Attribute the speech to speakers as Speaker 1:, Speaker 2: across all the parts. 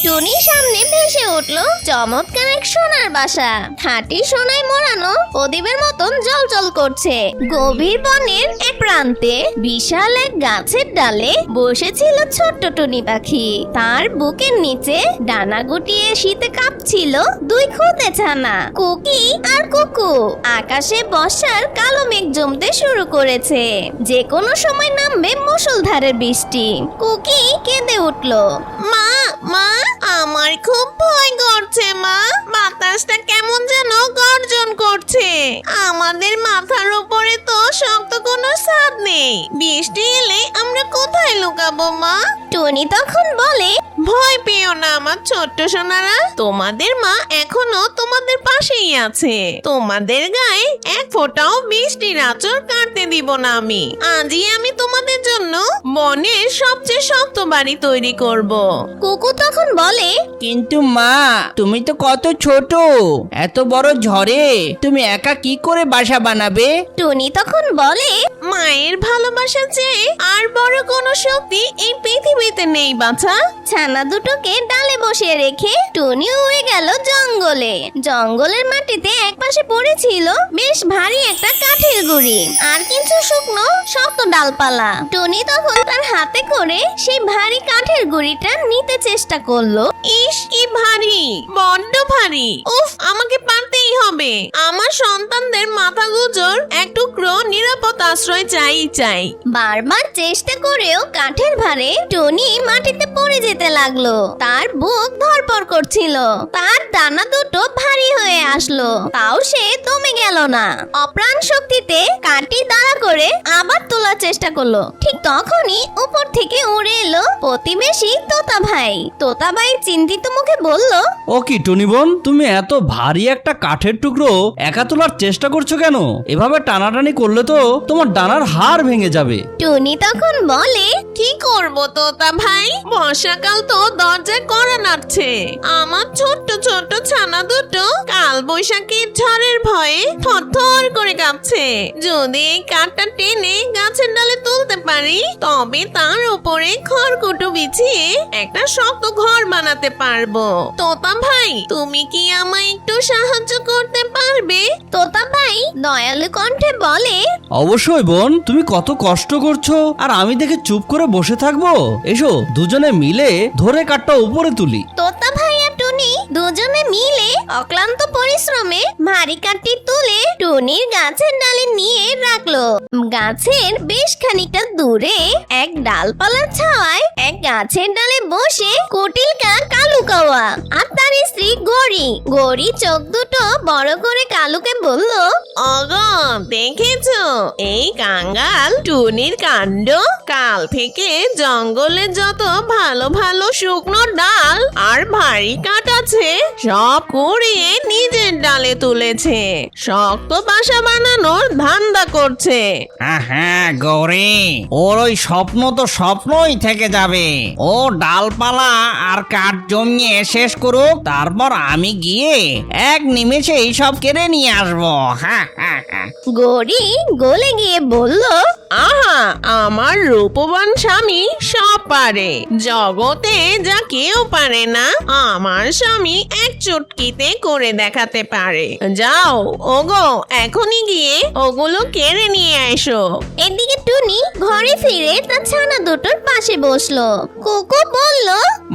Speaker 1: টুনির সামনে ভেসে উঠল চমৎকার এক সোনার বাসা। খাঁটি সোনায় মোড়ানো প্রদীপের মতন জ্বলজ্বল করছে। গভীর বনের এক প্রান্তে বিশাল এক গাছের ডালে বসেছিল ছোট্ট টুনি পাখি। তার বুকের নিচে ডানা গুটিয়ে শীতে কাঁপছিল দুই খুদে ছানা, কুকি আর কুকু। আকাশে বর্ষার কালো মেঘ জমতে শুরু করেছে, যে কোনো সময় নামবে মুষলধারের বৃষ্টি। কুকি কেঁদে উঠল,
Speaker 2: মা মা আমার খুব ভয় করছে মা, বাতাসটা কেমন যেন গর্জন করছে। আমাদের মাথার উপরে তো শক্ত কোনো ছাদ নেই, বৃষ্টি এলে আমরা কোথায় লুকাবো মা?
Speaker 1: টুনি তখন বলে,
Speaker 2: ভয় পেও না আমার ছোট্ট সোনারা, তোমাদের মা এখনো তোমাদের পাশেই আছে। তোমাদের গায়ে এক ফোঁটাও বৃষ্টির আঁচড় কাটতে দিব না আমি। আজই আমি তোমাদের জন্য বনের সবচেয়ে শক্ত বাড়ি তৈরি করব।
Speaker 1: কুকু তখন বলে,
Speaker 3: কিন্তু মা, তুমি তো কত ছোট, এত বড় ঝড়ে তুমি একা কি করে বাসা বানাবে?
Speaker 1: টুনি তখন বলে,
Speaker 2: মায়ের ভালোবাসা চেয়ে আর বড় কোনো শক্তি এই পৃথিবীতে নেই বাছা।
Speaker 1: ছানা দুটোকে ডালে বসিয়ে রেখে টুনি উড়ে গেল জঙ্গলে। জঙ্গলের মাটিতে একপাশে পড়েছিল বেশ ভারী একটা কাঠের গুঁড়ি আর কিছু শুকনো শক্ত ডালপালা। টুনি তখন তার হাতে করে সেই ভারী কাঠের গুঁড়িটা নিতে চেষ্টা করলো।
Speaker 2: ইস কি ভারী, বড্ড ভারী। উফ, আমাকে পারতেই হবে। আমার সন্তানদের মাথা গুজর এক টুকরো নিরাপদ আশ্রয় চাই।
Speaker 1: বারবার চেষ্টা করেও কাঠের ভারে টুনি মাটিতে পড়ে যেতে লাগলো। তার বুক ধড়ফড় করছিল, তার ডানা দুটো ভারী হয়ে আসলো, তাও সে দমে গেল না। অপ্রাণ শক্তিতে কাঠটি দাঁড়া করে আবার তোলার চেষ্টা করলো। ঠিক তখনই উপর থেকে উড়ে এলো প্রতিবেশী তোতা ভাই। তোতা ভাই চিন্তিত মুখে বলল,
Speaker 4: ও কি টুনি বোন, তুমি এত ভারী একটা কাঠের টুকরো একা তোলার চেষ্টা করছো কেন? এভাবে টানাটানি করলে তো তোমার ডানার হাড় ভেঙে যাবে।
Speaker 1: টুনি তখন বলে,
Speaker 2: কি করব তোতা ভাই, বর্ষাকাল তো দরজায় কড়া নাড়ছে। আমার ছোট্ট ছোট্ট ছানা দুটো কাল বৈশাখীর ঝড়ের ভয়ে থরথর করে কাঁপছে। যদি এই কাঠটা টেনে গাছের ডালে তুলতে পারি, তবে তার উপরে খড়কুটো বিছিয়ে একটা শক্ত ঘর বানাতে পারবো। তোতা ভাই, তুমি কি আমায় একটু সাহায্য করতে পারবে?
Speaker 1: তোতা ভাই দয়ালু কণ্ঠে বলে,
Speaker 4: অবশ্যই বোন, তুমি কত কষ্ট করছো আর আমি দেখে চুপ করে বসে থাকবো? এসো দুজনে মিলে ধরে কাঠটা উপরে তুলি।
Speaker 1: তোতা ভাই আর টুনি দুজনে মিলে অক্লান্ত পরিশ্রমে ভারী কাঠটি তুলে টুনির গাছের ডালে নিয়ে রাখলো। গাছের বেশ খানিকটা দূরে এক ডালপালার ছাওয়ায় এক গাছের ডালে বসে কুটিল কালু কাওয়া আর তার স্ত্রী গড়ি। গড়ি চোখ দুটো বড় করে কালুকে বলল,
Speaker 2: ওগো, দেখেছো এই কাঙ্গাল টুনির কাণ্ড? কাল থেকে জঙ্গলে যত ভালো ভালো শুকনো ডাল আর ভারী কাঠ আছে সব কুড়িয়ে নিজের ডালে তুলেছে, শক্ত বাসা বানানোর ধান্দা করছে।
Speaker 3: হ্যাঁ গৌরী, ওর ওই স্বপ্ন তো স্বপ্নই থেকে যাবে। ও ডালপালা আর কাঠ জমিয়ে শেষ করুক, তারপর আমি গিয়ে এক নিমেষেই সব কেড়ে নিয়ে আসবো। হ্যাঁ।
Speaker 1: গড়ি গলে গিয়ে বলল,
Speaker 2: আহা, আমার রূপবান স্বামী সব পারে, জগতে যা কেউ পারে না আমার স্বামী এক চুটকিতে করে দেখাতে পারে। যাও ওগো, এখনই গিয়ে ওগুলো কেড়ে নিয়ে এসো।
Speaker 1: এদিকে টুনি ঘরে ফিরে তার ছানা দুটোর পাশে বসলো। কুকু বলল,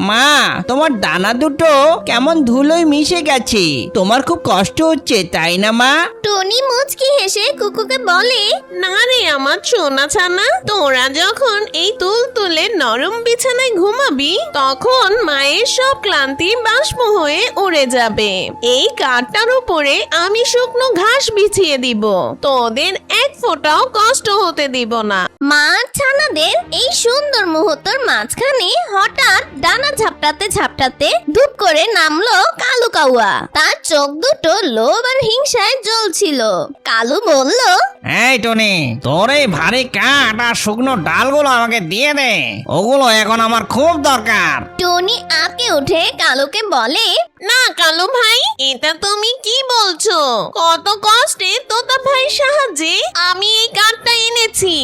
Speaker 3: মা, তোমার ডানা দুটো কেমন ধুলোয় মিশে গেছে, তোমার খুব কষ্ট হচ্ছে তাই না মা?
Speaker 1: টুনি মুচকি হেসে কুকুকে বলে,
Speaker 2: না রে আমার সোনা ছানা, তোরা যখন এই তুলতুলে নরম বিছানায় ঘুমাবি তখন মায়ের সব ক্লান্তি বাষ্প হয়ে উড়ে যাবে। এই কাঠটার উপরে আমি শুকনো ঘাস বিছিয়ে দিব, তোদের এক ফোঁটাও কষ্ট হতে দিব না।
Speaker 1: মা ছানাদের এই সুন্দর মুহূর্তের মাঝখানে হঠাৎ ডানা ঝাপটাতে ঝাপটাতে ধূপ করে নামলো কালু কাউয়া। তার চোখ দুটো লোভ আর হিংসায় জ্বলছিল। কালু বলল,
Speaker 3: এই টনি, তোর এই ভারী কাঠ আর শুকনো ডালগুলো আমাকে দিয়ে দে, ওগুলো এখন আমার খুব দরকার।
Speaker 1: টনি আঁতকে উঠে কালুকে বলে,
Speaker 2: না কালু ভাই, এটা তুমি কি বলছো? কত কষ্টে তোতা ভাই সাহায্যে আমি এই কাঠটা এনেছি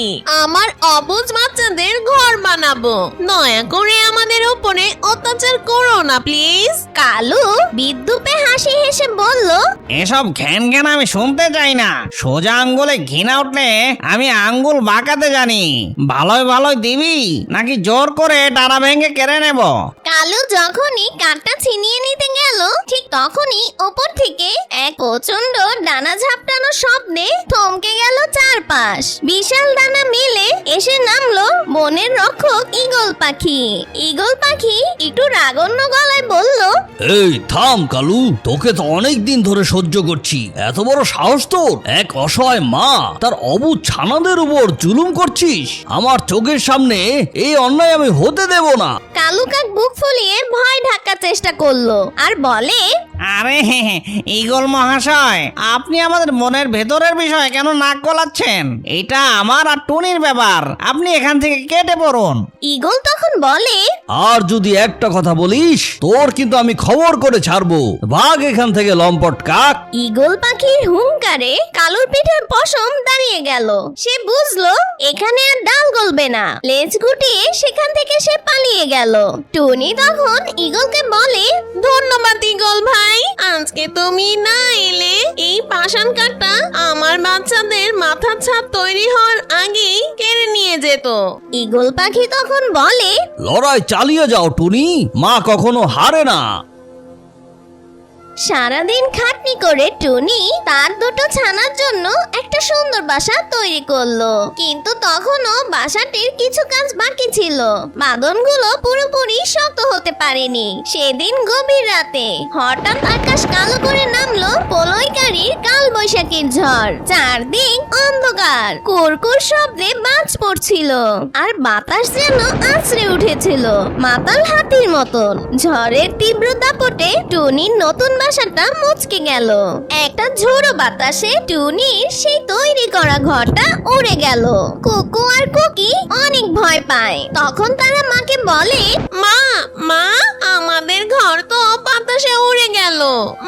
Speaker 2: আমার অবুঝ বাচ্চাদের ঘর বানাবো। দয়া করে আমাদের উপরে অত্যাচার করো না প্লিজ।
Speaker 1: কালু বিদ্যুপে হাসি হেসে বলল,
Speaker 3: এসব ঘ্যান ঘ্যান আমি শুনতে চাই না। সোজা আঙ্গুলে ঘৃণা উঠলে আমি আঙ্গুল বাঁকাতে জানি। ভালোই ভালোই দিবি নাকি জোর করে ডানা ভেঙে কেড়ে নেব?
Speaker 1: কালু যখনই কাঠটা ছিনিয়ে নিতে গেল ঠিক তখনই ওপর থেকে এক প্রচন্ড ডানা ঝাপটানো শব্দে থমকে গেল চারপাশ। বিশাল ডানা মেলে এসে নামলো বনের রক্ষক ঈগল পাখি। ঈগল পাখি একটু রাগন্য গলায় বলল,
Speaker 4: এই থাম কালু, তোকে তো অনেক দিন ধরে সহ্য করছি। এত বড় সাহস তোর! এক অসহায় মা তার অবুঝ ছানাদের উপর জুলুম করছিস। আমার চোখের সামনে এই অন্যায় আমি হতে দেব না।
Speaker 1: কালু কাক বুক ফুলিয়ে ভয় ঢাকার চেষ্টা করলো আর বলে,
Speaker 3: আরে ঈগল মহাশয়, আপনি আমাদের মনের ভেতরের বিষয় কেন নাক গলাচ্ছেন? এটা আমার আর টুনির ব্যাপার। আপনি এখান থেকে কেটে পড়ুন।
Speaker 1: ঈগল তখন বলে,
Speaker 4: আর যদি একটা কথা বলিস তোর কিন্তু আমি খবর করে ছাড়বো। ভাগ এখান থেকে লম্পট কাক।
Speaker 1: ঈগল পাখির হুংকারে কালুর পিঠের পশম দাঁড়িয়ে গেল। সে বুঝলো এখানে আর ডাল গলবে না। লেজ গুটিয়ে সেখান থেকে সে পালিয়ে গেল। টুনি তখন ঈগলকে বলে,
Speaker 2: ধন্যবাদ ঈগল ভাই, আজকে তুমি না এলে এই পাষাণ কাঠটা আমার বাচ্চাদের মাথার ছাদ তৈরি হওয়ার আগেই কেড়ে নিয়ে যেত।
Speaker 1: ঈগল পাখি তখন বলে,
Speaker 4: লড়াই চালিয়ে যাও টুনি, মা কখনো হারে না।
Speaker 1: সারাদিন খাটনি করে টুনি তার দুটো ছানার জন্য একটা সুন্দর বাসা তৈরি করলো। কিন্তু তখনও বাসাটির কিছু কাজ বাকি ছিল। বাঁধনগুলো পুরোপুরি শক্ত হতে পারেনি। সেদিন গভীর রাতে হঠাৎ আকাশ কালো করে নামলো প্রলয়কারীর কাল বৈশাখীর ঝড়। চারদিক অন্ধকার, কুরকুর শব্দে বাজ পড়ছিল আর বাতাস যেন আছড়ে উঠেছিল মাতাল হাতির মতন। ঝড়ের তীব্র দাপটে টুনির নতুন বাসাটা মুচকে গেল। একটা ঝোড়ো বাতাসে টুনির সেই তৈরি করা ঘরটা উড়ে গেল। কুকু আর কুকি অনেক ভয় পায়। তখন তারা মাকে বলে,
Speaker 2: মা মা আমাদের ঘর তো বাতাসে উড়ে গেল।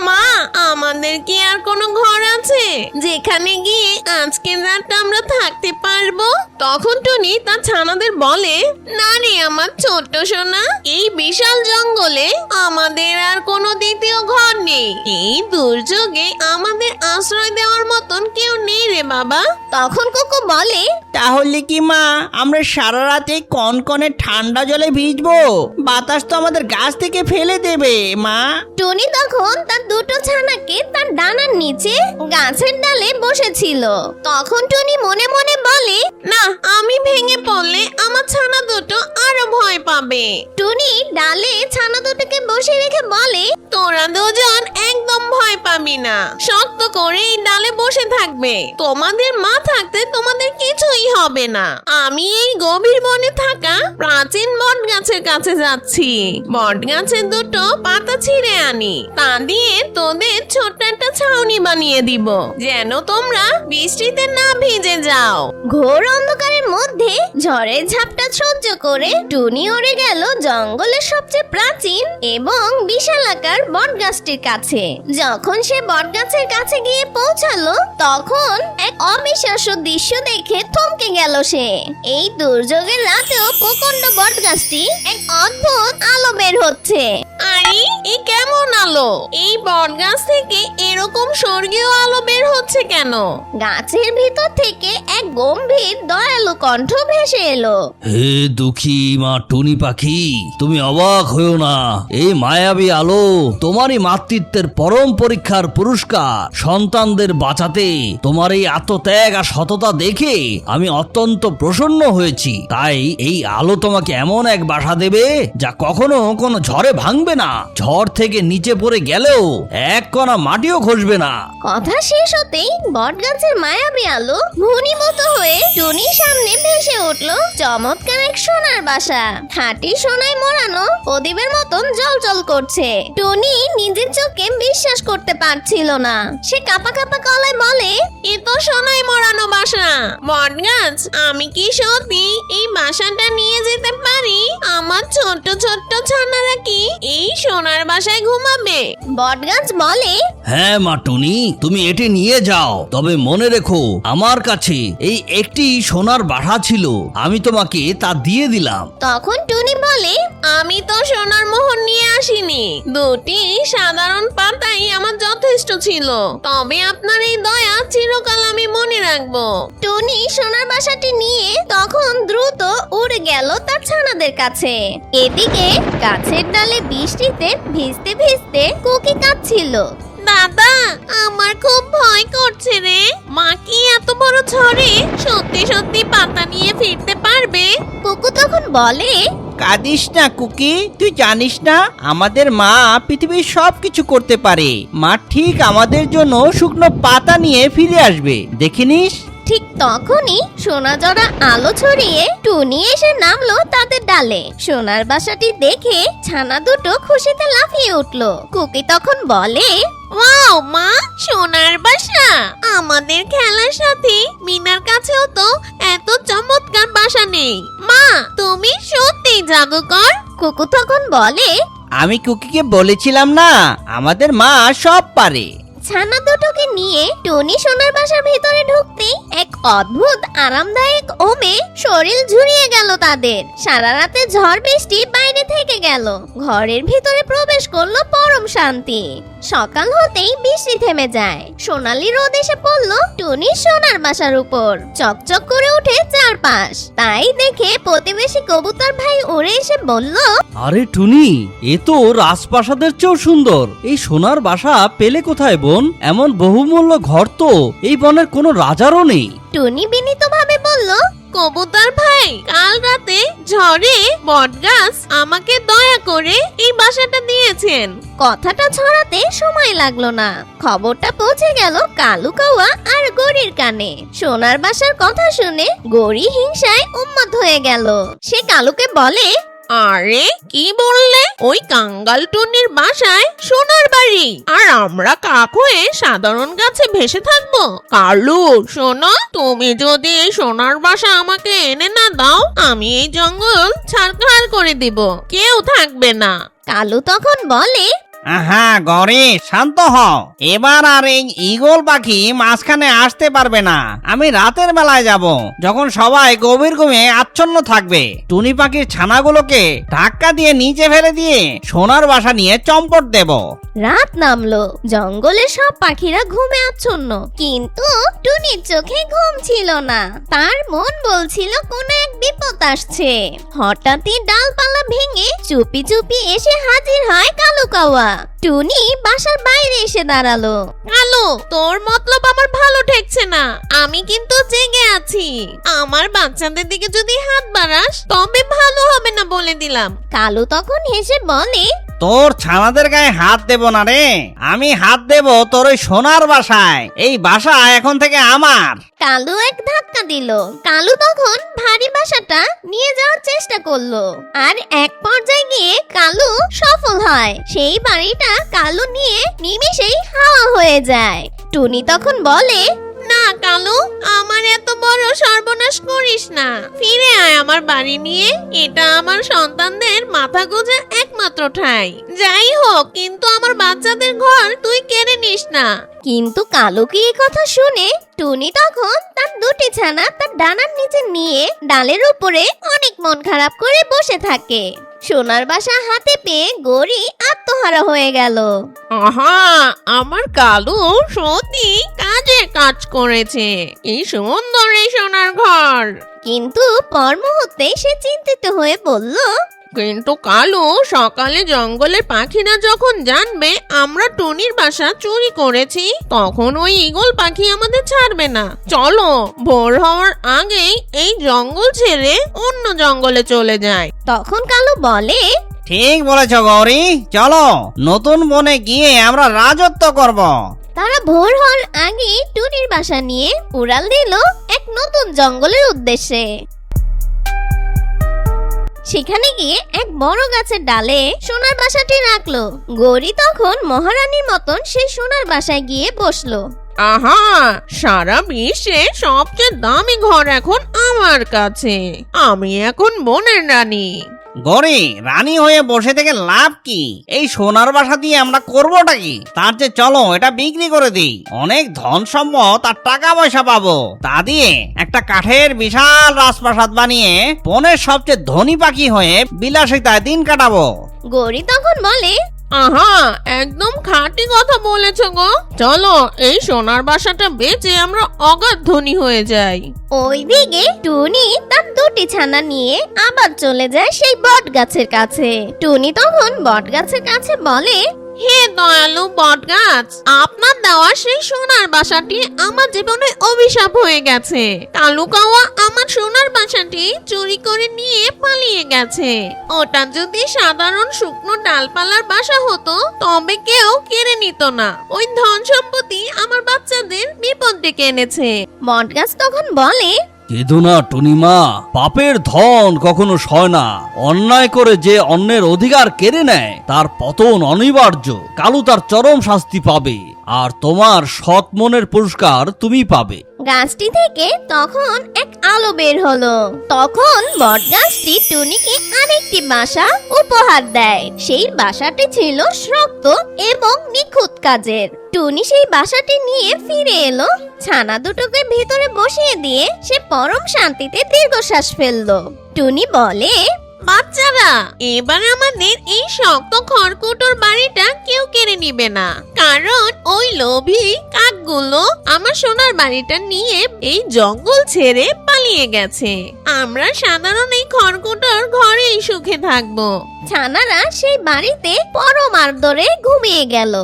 Speaker 2: মা আমাদের কি আর কোনো ঘর আছে যেখানে গিয়ে আজকের রাতটা আমরা থাকতে পারবো? তখন টুনি তার ছানাদের বলে, না রে আমার ছোট্ট সোনা, এই বিশাল জঙ্গলে আমাদের আর কোনো দ্বিতীয় ঘর নেই। এই দুর্যোগে আমাদের আশ্রয় দেওয়ার মতন কেউ নেই রে বাবা।
Speaker 1: তখন কুকু বলে,
Speaker 3: তাহলে কি মা আমরা সারা রাতে কনকনে ঠান্ডা জলে ভিজবো? বাতাস তো আমাদের গাছ থেকে ফেলে দেবে মা।
Speaker 1: টুনি তখন তার দুটো ছানাকে তার ডানার নিচে গাছের ডালে বসেছিল। তখন টুনি মনে মনে বলে,
Speaker 2: না, আমি ভেঙে পড়লে আমার ছানা দুটো আরো ভয় পাবে।
Speaker 1: টুনি ডালে ছানা দুটোকে বসে রেখে বলে,
Speaker 2: তোরা দুজন একদম ভয় পাবি না, শক্ত করে এই ডালে বসে থাকবে। তোমাদের মা থাকতে তোমাদের কিছুই হবে না। আমি এই গভীর বনে থাকা প্রাচীন বট গাছের কাছে যাচ্ছি। বট গাছের দুটো পাতা ছিঁড়ে আনি, তা দিয়ে তোদের ছোট্ট একটা ছাউনি বানিয়ে দিব, যেন তোমরা বৃষ্টিতে না ভিজে যাও।
Speaker 1: ঘোর অন্ধকারের মধ্যে ঝড়ের ঝাপটা সহ্য করে টুনি উড়ে গেল জঙ্গলের সবচেয়ে প্রাচীন এবং বিশালাকার বটগাছটির কাছে। যখন সে বটগাছের কাছে গিয়ে পৌঁছালো তখন এক অবিশ্বাস্য দৃশ্য দেখে থমকে গেল সে। এই দুর্যোগের রাতেও প্রচন্ড বটগাছটি এক অদ্ভুত আলো বের হচ্ছে।
Speaker 2: আরে এই কেমন আলো? এই বট গাছ থেকে এরকম স্বর্গীয় আলো বের হচ্ছে কেন?
Speaker 1: গাছের ভিতর থেকে এক গম্ভীর দয়ালু কণ্ঠ ভেসে এলো।
Speaker 4: হে দুঃখী মা টুনি পাখি, তুমি অবাক হয়েও না। এই মায়াবী আলো তোমারই মাতৃত্বের পরম পরীক্ষার পুরস্কার। সন্তানদের বাঁচাতে তোমার এই আত্মত্যাগ আর সততা দেখে আমি অত্যন্ত প্রসন্ন হয়েছি। তাই এই আলো তোমাকে এমন এক বাসা দেবে যা কখনো কোনো ঝড়ে ভাঙবে না। ঝড় থেকে নিচে পড়ে গেলেও এক কণা মাটিও খসবে না।
Speaker 1: কথা শেষ হতেই বটগাছের মায়াবী আলো ঘনীভূত হয়ে টুনির সামনে ভেসে উঠলো চমৎকার এক সোনার বাসা। খাঁটি সোনায় মোড়ানো প্রদীপের মতন জ্বলজ্বল করছে। টুনি নিজের চোখে বিশ্বাস করতে পারছিল না। সে কাঁপা কাঁপা গলায় বলে,
Speaker 2: এ তো সোনায় মোড়ানো বাসা। বট গাছ, আমি কি সত্যি এই বাসাটা নিয়ে যেতে পারি? আমার ছোট্ট ছোট্ট ছানারা কি এই সোনার বাসায় ঘুমাবে?
Speaker 1: বটগাছ বলে,
Speaker 4: হ্যাঁ মা টুনি, তুমি এটি নিয়ে যাও। তবে মনে রেখো, আমার কাছে এই একটি সোনার বাসা ছিল, আমি তোমাকে তা দিয়ে দিলাম।
Speaker 1: তখন টুনি বলে,
Speaker 2: আমি তো সোনার মোহর নিয়ে আসিনি, দুটি সাধারণ পাতাই আমার যথেষ্ট ছিল। তবে আপনার এই দয়া চিরকাল আমি মনে রাখবো।
Speaker 1: টুনি সোনার বাসাটি নিয়ে তখন দ্রুত উড়ে গেল তার ছানাদের কাছে। এদিকে গাছের ডালে বৃষ্টিতে ভিজতে ভিজতে কুকি কাঁদছিল।
Speaker 2: দাদা, আমার খুব ভয় করছে রে। মা কি এত বড় ঝড়ে সত্যি সত্যি পাতা নিয়ে ফিরতে পারবে?
Speaker 1: কুকু তখন বলে,
Speaker 5: কাঁদিস না কুকি, তুই জানিস না আমাদের মা পৃথিবীর সবকিছু করতে পারে। মা ঠিক আমাদের জন্য শুকনো পাতা নিয়ে ফিরে আসবে, দেখিনিস।
Speaker 1: ঠিক তখনই সোনা জড়া আলো ছড়িয়ে টুনি এসে নামলো তাদের ডালে। সোনার বাসাটি দেখে ছানা দুটো খুশিতে লাফিয়ে উঠলো। কুকি তখন বলে,
Speaker 2: ওয়াও মা, সোনার বাসা! আমাদের খেলার সাথে মিনার কাছেও তো এত চমৎকার বাসা নেই। মা, তুমি সত্যি জাদুকর।
Speaker 1: কুকু তখন বলে,
Speaker 5: আমি কুকিকে বলেছিলাম না, আমাদের মা সব পারে।
Speaker 1: ছানা দুটোকে নিয়ে টুনি সোনার বাসার ভিতরে ঢুকতেই এক অদ্ভুত আরামদায়ক ওমে শরীর ঝুরিয়ে গেল তাদের। সারা রাতে ঝড় বৃষ্টি বাইরে থেকে গেল, ঘরের ভিতরে প্রবেশ করলো পরম শান্তি। সকাল হতেই বৃষ্টি থেমে যায়, সোনালি রোদ এসে পড়লো টুনির সোনার বাসার উপর। চকচক করে উঠে চারপাশ। তাই দেখে প্রতিবেশী কবুতর ভাই উড়ে এসে বলল,
Speaker 4: আরে টুনি, এ তো রাজপ্রাসাদের চেয়েও সুন্দর। এই সোনার বাসা পেলে কোথায় বোন? এমন বহুমূল্য ঘর তো এই বনের কোনো রাজারও নেই।
Speaker 1: টুনি বিনীতভাবে বলল,
Speaker 2: কবুতর ভাই, কাল রাতে ঝড়ে বটগাছ আমাকে দয়া করে এই বাসাটা দিয়েছেন।
Speaker 1: কথাটা ছড়াতে সময় লাগলো না, খবরটা পৌঁছে গেল কালু কাওয়া আর গড়ির কানে। সোনার বাসার কথা শুনে গড়ি হিংসায় উন্মাদ হয়ে গেল। সে কালুকে বলে,
Speaker 2: আরে কি বললে? ওই কাঙ্গাল টুনির বাসায় সোনার বাড়ি, আর আমরা কাক হয়ে সাধারণ গাছে ভেসে থাকবো? কালু শোনো, তুমি যদি এই সোনার বাসা আমাকে এনে না দাও, আমি এই জঙ্গল ছাড়খাড় করে দিব, কেউ থাকবে না।
Speaker 1: কালু তখন বলে,
Speaker 3: আহা গরে, শান্ত হও। এবার আর এই ঈগল পাখি মাঝখানে আসতে পারবে না। আমি রাতের বেলায় যাব, যখন সবাই গভীর ঘুমে আচ্ছন্ন থাকবে। টুনি পাখির ছানাগুলোকে ধাক্কা দিয়ে নিচে ফেলে দিয়ে সোনার বাসা নিয়ে চম্পট দেব।
Speaker 1: রাত নামলো, জঙ্গলের সব পাখিরা ঘুমে আচ্ছন্ন, কিন্তু টুনির চোখে ঘুম ছিল না। তার মন বলছিল কোনো এক বিপদ আসছে। হঠাৎই ডালপালা ভেঙে চুপি চুপি এসে হাজির হয় কালু কাওয়া। টুনি বাসার বাইরে এসে দাঁড়ালো।
Speaker 2: কালু, তোর মতলব আমার ভালো ঠেকছে না। আমি কিন্তু জেগে আছি। আমার বাচ্চাদের দিকে যদি হাত বাড়াস তবে ভালো হবে না, বলে দিলাম।
Speaker 1: কালু তখন হেসে বলে,
Speaker 3: তোর ছানাদের গায়ে হাত দেব না রে, আমি হাত দেব তোর ওই সোনার বাসায়। এই বাসা এখন থেকে আমার।
Speaker 1: কালু এক ধাক্কা দিল। কালু তখন ভারী বাসাটা নিয়ে যাওয়ার চেষ্টা করলো, আর এক পর্যায়ে গিয়ে কালু সফল হয়। সেই বাড়িটা কালু নিয়ে নিমেষেই হাওয়া হয়ে যায়। টুনি তখন বলে,
Speaker 2: না কালু, আমার এত বড় সর্বনাশ করিস না। ফিরে আয় আমার বাড়ি নিয়ে। এটা আমার সন্তানদের মাথা গোঁজার একমাত্র ঠাঁই। যাই হোক, কিন্তু আমার বাচ্চাদের ঘর তুই কেড়ে নিস না।
Speaker 1: কিন্তু কালু কি এই কথা শুনে? টুনি তখন তার দুটি ছানা তার ডানার নিচে নিয়ে ডালের উপরে অনেক মন খারাপ করে বসে থাকে। সোনার বাসা হাতে পেয়ে গড়ি আত্মহারা হয়ে গেল।
Speaker 2: আহা, আমার কালু সত্যি কাজে কাজ করেছে। কি সুন্দর এই সোনার ঘর।
Speaker 1: কিন্তু পর মুহূর্তে সে চিন্তিত হয়ে বলল,
Speaker 2: কিন্তু কালু, সকালে জঙ্গলের পাখিরা যখন জানবে আমরা টুনির বাসা চুরি করেছি, তখন ওই ঈগল পাখি আমাদের ছাড়বে না। চলো, ভোর হওয়ার আগেই এই জঙ্গল ছেড়ে অন্য জঙ্গলে চলে যায়।
Speaker 1: তখন কালু বলে,
Speaker 3: ঠিক বলেছ গৌরী, চলো নতুন বনে গিয়ে আমরা রাজত্ব করব।
Speaker 1: তারা ভোর হওয়ার আগে টুনির বাসা নিয়ে উড়াল দিল এক নতুন জঙ্গলের উদ্দেশ্যে। সেখানে গিয়ে এক বড় গাছের ডালে সোনার বাসাটি রাখলো। গৌরী তখন মহারানীর মতন সেই সোনার বাসায় গিয়ে বসলো।
Speaker 2: আহা, সারা বিশ্বে সবচেয়ে দামি ঘর এখন আমার কাছে। আমি এখন বনের রানী।
Speaker 3: গরি, রানী হয়ে বসে থেকে লাভ কি? এই সোনার বাসা দিয়ে আমরা করবোটা কি? তার চেয়ে চলো এটা বিক্রি করে দিই, অনেক ধন সম্পদ আর টাকা পয়সা পাবো। তা দিয়ে একটা কাঠের বিশাল রাজপ্রাসাদ বানিয়ে বনের সবচেয়ে ধনী পাখি হয়ে বিলাসিতায় দিন কাটাবো।
Speaker 1: গৌরী তখন বলে,
Speaker 2: আহা, একদম খাঁটি কথা বলেছ গো। চলো এই সোনার বাসাটা বেচে আমরা অগাধ ধনী হয়ে যাই।
Speaker 1: ওইদিকে টুনি তার দুটি ছানা নিয়ে আবার চলে যায় সেই বট গাছের কাছে। টুনি তখন বট গাছের কাছে বলে,
Speaker 2: হে দয়ালু বটগাছ, আপনার দেওয়া সেই সোনার বাসাটি আমার জীবনে অভিশাপ হয়ে গেছে। কালু কাওয়া আমার সোনার বাসাটি চুরি করে নিয়ে পালিয়ে গেছে। ওটা যদি সাধারণ শুকনো ডালপালার বাসা হতো তবে কেউ কেড়ে নিত না। ওই ধন সম্পত্তি আমার বাচ্চাদের বিপদ ডেকে এনেছে।
Speaker 1: বট গাছ তখন বলে,
Speaker 4: কেঁদো না টুনিমা, পাপের ধন কখনো সয় না। অন্যায় করে যে অন্যের অধিকার কেড়ে নেয় তার পতন অনিবার্য। কালু তার চরম শাস্তি পাবে, আর তোমার সৎ মনের পুরস্কার তুমি পাবে।
Speaker 1: গাছটি থেকে তখন এক আলো বের হলো। তখন বট গাছটি টুনিকে আরেকটি বাসা উপহার দেয়। সেই বাসাটি ছিল শক্ত এবং নিখুঁত কাজের। টুনি সেই বাসাটি নিয়ে ফিরে এলো। ছানা দুটোকে ভিতরে বসিয়ে দিয়ে সে পরম শান্তিতে দীর্ঘশ্বাস ফেললো। টুনি বলে,
Speaker 2: বাচ্চারা, এবার আমাদের এই শক্ত খড়কুটোর বাড়িটা কেউ কেড়ে নিবে না, কারণ ওই লোভী কাকগুলো আমার সোনার বাড়িটা নিয়ে এই জঙ্গল ছেড়ে পালিয়ে গেছে। আমরা সাধারণ এই খড়কুটোর ঘরেই সুখে থাকবো।
Speaker 1: ছানারা সেই বাড়িতে পরম আদরে ঘুমিয়ে গেল।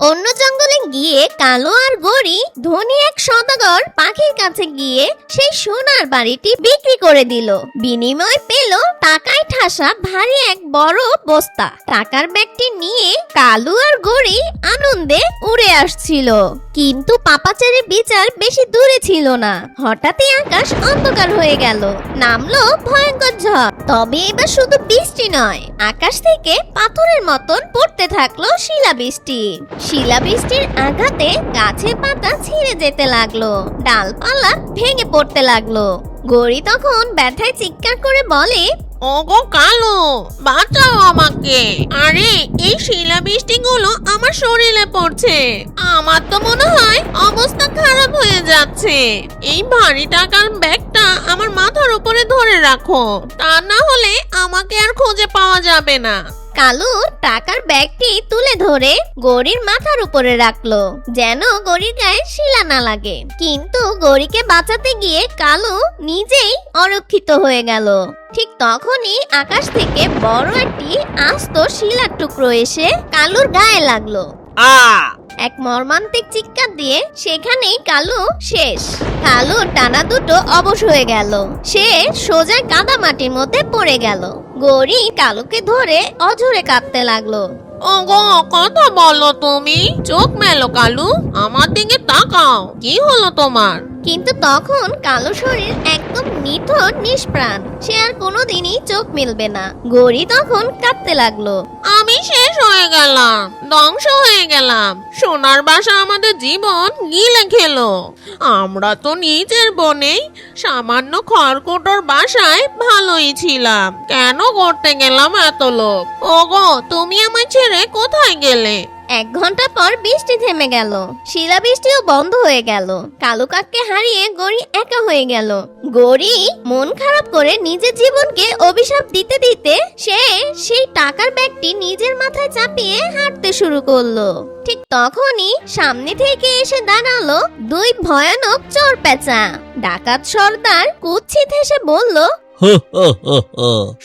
Speaker 1: অন্য জঙ্গলে গিয়ে কালো আর গড়ি ধনী এক সদাগর পাখির কাছে গিয়ে সেই সোনার বাড়িটি বিক্রি করে দিল। বিনিময় পেল টাকায় ঠাসা ভারী এক বড় বস্তা। টাকার ব্যাগটি নিয়ে কালু আর গড়ি আনন্দে উড়ে আসছিল। কিন্তু পাপাচারের বিচার বেশি দূরে ছিল না। হঠাৎই আকাশ অন্ধকার হয়ে গেল। নামলো ভয়ঙ্কর ঝড়। তবে এবার শুধু বৃষ্টি নয়, আকাশ থেকে পাথরের মতন পড়তে থাকলো শিলাবৃষ্টি। শিলাবৃষ্টির আঘাতে গাছের পাতা ছিঁড়ে যেতে লাগলো, ডালপালা ভেঙে পড়তে লাগলো। গড়ি তখন ব্যথায় চিৎকার করে বলে,
Speaker 2: ওগো কালো, বাঁচাও আমাকে। আরে এই শিলাবৃষ্টিগুলো আমার শরীরে পড়ছে। আমার তো মনে হয় অবস্থা খারাপ হয়ে যাচ্ছে। এই ভারী টাকার ব্যাগটা আমার মাথার উপরে ধরে রাখো, তা না হলে আমাকে আর খুঁজে পাওয়া যাবে না।
Speaker 1: কালু টাকার ব্যাগটি তুলে ধরে গড়ির মাথার উপরে রাখলো, যেন গড়ির গায়ে শিলা না লাগে। কিন্তু গড়িকে বাঁচাতে গিয়ে কালু নিজেই অরক্ষিত হয়ে গেল। ঠিক তখনই আকাশ থেকে বড় একটি আস্ত শিলার টুকরো এসে কালুর গায়ে লাগলো। এক মর্মান্তিক চিৎকার দিয়ে সেখানেই কালু শেষ। কালুর টানা দুটো অবশ হয়ে গেল। সে সোজা কাদা মাটির মধ্যে পড়ে গেল। গড়ি কালুকে ধরে অঝরে কাঁদতে লাগলো।
Speaker 2: ওগো, কথা বলো তুমি। চোখ মেলো কালু, আমার দিকে তাকাও। কি হলো তোমার?
Speaker 1: কিন্তু তখন কালো শরীর একদম নিথর নিষ্প্রাণ। সে আর কোনোদিনই চোখ মিলবে না। গড়ি তখন কাঁদতে লাগলো।
Speaker 2: আমি শেষ হয়ে গেলাম, ধ্বংস হয়ে গেলাম। সোনার বাসা আমাদের জীবন গিলে খেলো। আমরা তো নিজের বনেই সামান্য খড়কুটোর বাসায় ভালোই ছিলাম। কেন করতে গেলাম এত লোভ? ওগো, তুমি আমায় ছেড়ে কোথায় গেলে?
Speaker 1: 1 ঘন্টা পর বৃষ্টি থেমে গেল। শিলাবৃষ্টিও বন্ধ হয়ে গেল। কালু কাককে হারিয়ে গড়ি একা হয়ে গেল। গড়ি মন খারাপ করে নিজের জীবনকে অভিশাপ দিতে দিতে সে সেই টাকার ব্যাগটি নিজের মাথায় চাপিয়ে হাঁটতে শুরু করলো। ঠিক তখনই সামনে থেকে এসে দাঁড়ালো 2 ভয়ানক চোর পেঁচা। ডাকাত সর্দার কুৎসিত হেসে বলল,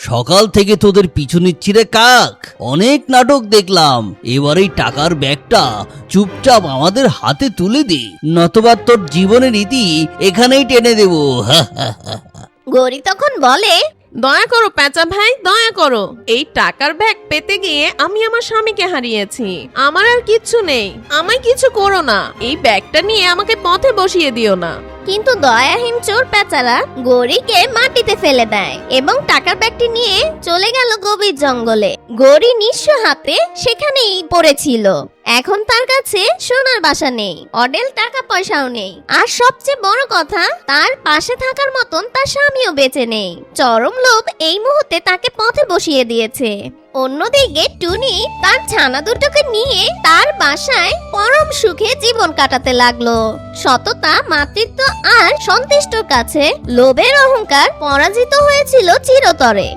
Speaker 4: সকাল থেকে তোদের পিছু নিচ্ছি রে কাক। অনেক নাটক দেখলাম, এবার এই টাকার ব্যাগটা চুপচাপ আমাদের হাতে তুলে দে, নতুবা তোর জীবনের ইতি এখানেই টেনে দেবো।
Speaker 1: গড়ি তখন বলে,
Speaker 2: দয়া করো পেঁচা ভাই, দয়া করো। এই টাকার ব্যাগ পেতে গিয়ে আমি আমার স্বামীকে হারিয়েছি। আমার আর কিচ্ছু নেই, আমায় কিছু করো না। এই ব্যাগটা নিয়ে আমাকে পথে বসিয়ে দিও না।
Speaker 1: কিন্তু দয়াহীন চোর পেঁচারা গড়িকে মাটিতে ফেলে দেয় এবং টাকার ব্যাগটি নিয়ে চলে গেল গভীর জঙ্গলে। গড়ি নিঃস্ব হাতে সেখানেই পড়েছিল। এখন তার কাছে সোনার বাসা নেই, অডেল টাকা পয়সাও নেই, আর সবচেয়ে বড় কথা তার পাশে থাকার মতন তার স্বামীও বেঁচে নেই। চরম লোভ এই মুহূর্তে তাকে পথে বসিয়ে দিয়েছে। অন্যদিকে টুনি তার ছানা দুটোকে নিয়ে তার বাসায় পরম সুখে জীবন কাটাতে লাগলো। সততা, মাতৃত্ব আর সন্তুষ্টর কাছে লোভের অহংকার পরাজিত হয়েছিল চিরতরে।